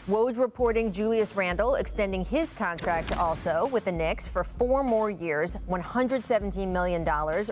Woj reporting Julius Randle extending his contract also with the Knicks for 4 more years, $117 million.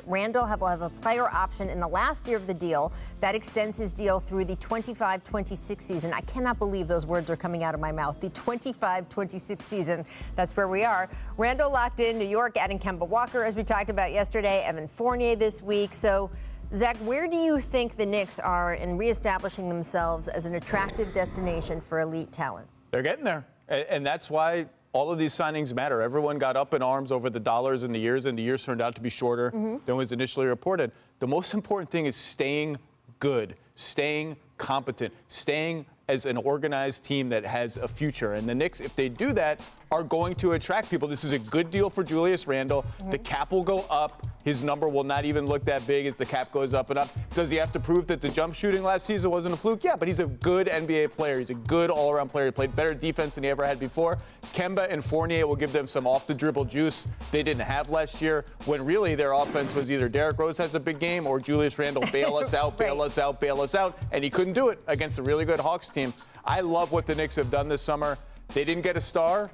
Randle will have a player option in the last year of the deal. That extends his deal through the 25-26 season. I cannot believe those words are coming out of my mouth. The 25-26 season. That's where we are. Randle locked in New York, adding Kemba Walker, as we talked about yesterday, Evan Fournier this week. So, Zach, where do you think the Knicks are in reestablishing themselves as an attractive destination for elite talent? They're getting there. And that's why all of these signings matter. Everyone got up in arms over the dollars and the years turned out to be shorter than was initially reported. The most important thing is staying good, staying competent, staying as an organized team that has a future. And the Knicks, if they do that, are going to attract people. This is a good deal for Julius Randle. The cap will go up. His number will not even look that big as the cap goes up and up. Does he have to prove that the jump shooting last season wasn't a fluke? Yeah, but he's a good NBA player. He's a good all-around player. He played better defense than he ever had before. Kemba and Fournier will give them some off-the-dribble juice they didn't have last year, when really their offense was either Derrick Rose has a big game or Julius Randle bail us out, bail us out, bail us out, and he couldn't do it against a really good Hawks team. I love what the Knicks have done this summer. They didn't get a star.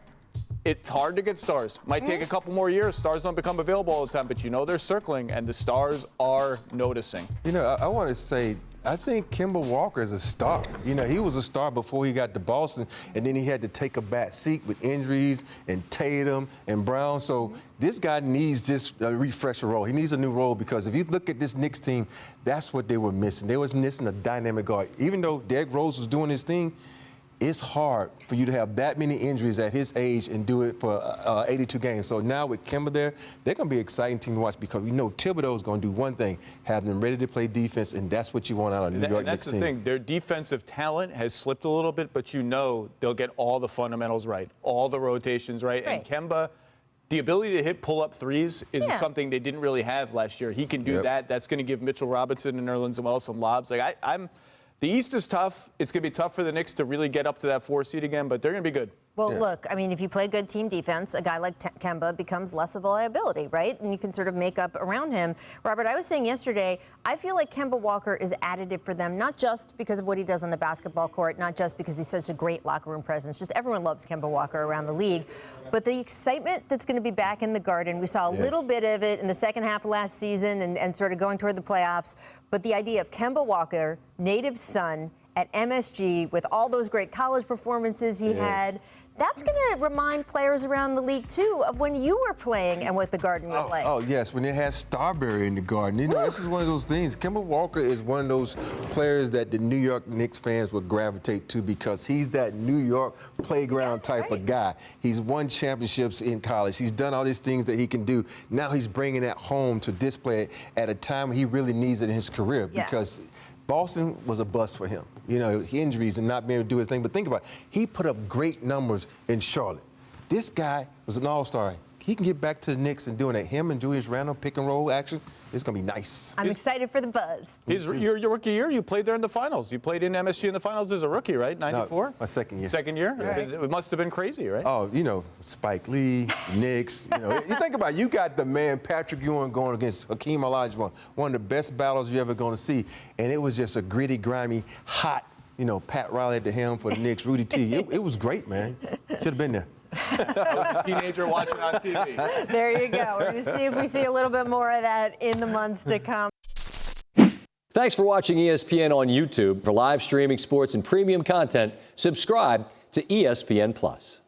It's hard to get stars. Might take a couple more years. Stars don't become available all the time, but you know they're circling, and the stars are noticing. You know, I want to say, I think Kemba Walker is a star. You know, he was a star before he got to Boston, and then he had to take a back seat with injuries and Tatum and Brown. So this guy needs this refresher role. He needs a new role, because if you look at this Knicks team, that's what they were missing. They was missing a dynamic guard. Even though Derrick Rose was doing his thing, it's hard for you to have that many injuries at his age and do it for 82 games. So now with Kemba there, they're going to be an exciting team to watch, because we know Thibodeau is going to do one thing, have them ready to play defense, and that's what you want out of New York Knicks team. That's the thing. Their defensive talent has slipped a little bit, but you know they'll get all the fundamentals right, all the rotations right. And Kemba, the ability to hit pull-up threes is something they didn't really have last year. He can do that. That's going to give Mitchell Robinson and Nerlens Noel some lobs. Like the East is tough. It's going to be tough for the Knicks to really get up to that 4 seed again, but they're going to be good. Well, look, I mean, if you play good team defense, a guy like Kemba becomes less of a liability, right? And you can sort of make up around him. Robert, I was saying yesterday, I feel like Kemba Walker is additive for them, not just because of what he does on the basketball court, not just because he's such a great locker room presence. Just everyone loves Kemba Walker around the league. But the excitement that's going to be back in the Garden, we saw a little bit of it in the second half of last season and sort of going toward the playoffs. But the idea of Kemba Walker, native son, at MSG with all those great college performances he had, that's going to remind players around the league, too, of when you were playing and what the Garden was like. Oh, yes, when they had Starberry in the Garden. You know, this is one of those things. Kemba Walker is one of those players that the New York Knicks fans would gravitate to, because he's that New York playground type of guy. He's won championships in college. He's done all these things that he can do. Now he's bringing that home to display it at a time he really needs it in his career, because Boston was a bust for him. You know, injuries and not being able to do his thing. But think about it. He put up great numbers in Charlotte. This guy was an all-star. He can get back to the Knicks and doing that. Him and Julius Randle pick and roll action. It's going to be nice. I'm excited for the buzz. Your rookie year, you played there in the finals. You played in MSG in the finals as a rookie, right? 94? No, my second year. Second year? Right. It must have been crazy, right? Oh, you know, Spike Lee, Knicks. You know, you think about it, you got the man Patrick Ewing going against Hakeem Olajuwon, one of the best battles you're ever going to see. And it was just a gritty, grimy, hot, you know, Pat Riley at the helm for the Knicks, Rudy T. It was great, man. Should have been there. I was a teenager watching on TV. There you go. We're going to see if we see a little bit more of that in the months to come. Thanks for watching ESPN on YouTube. For live streaming sports and premium content, subscribe to ESPN+.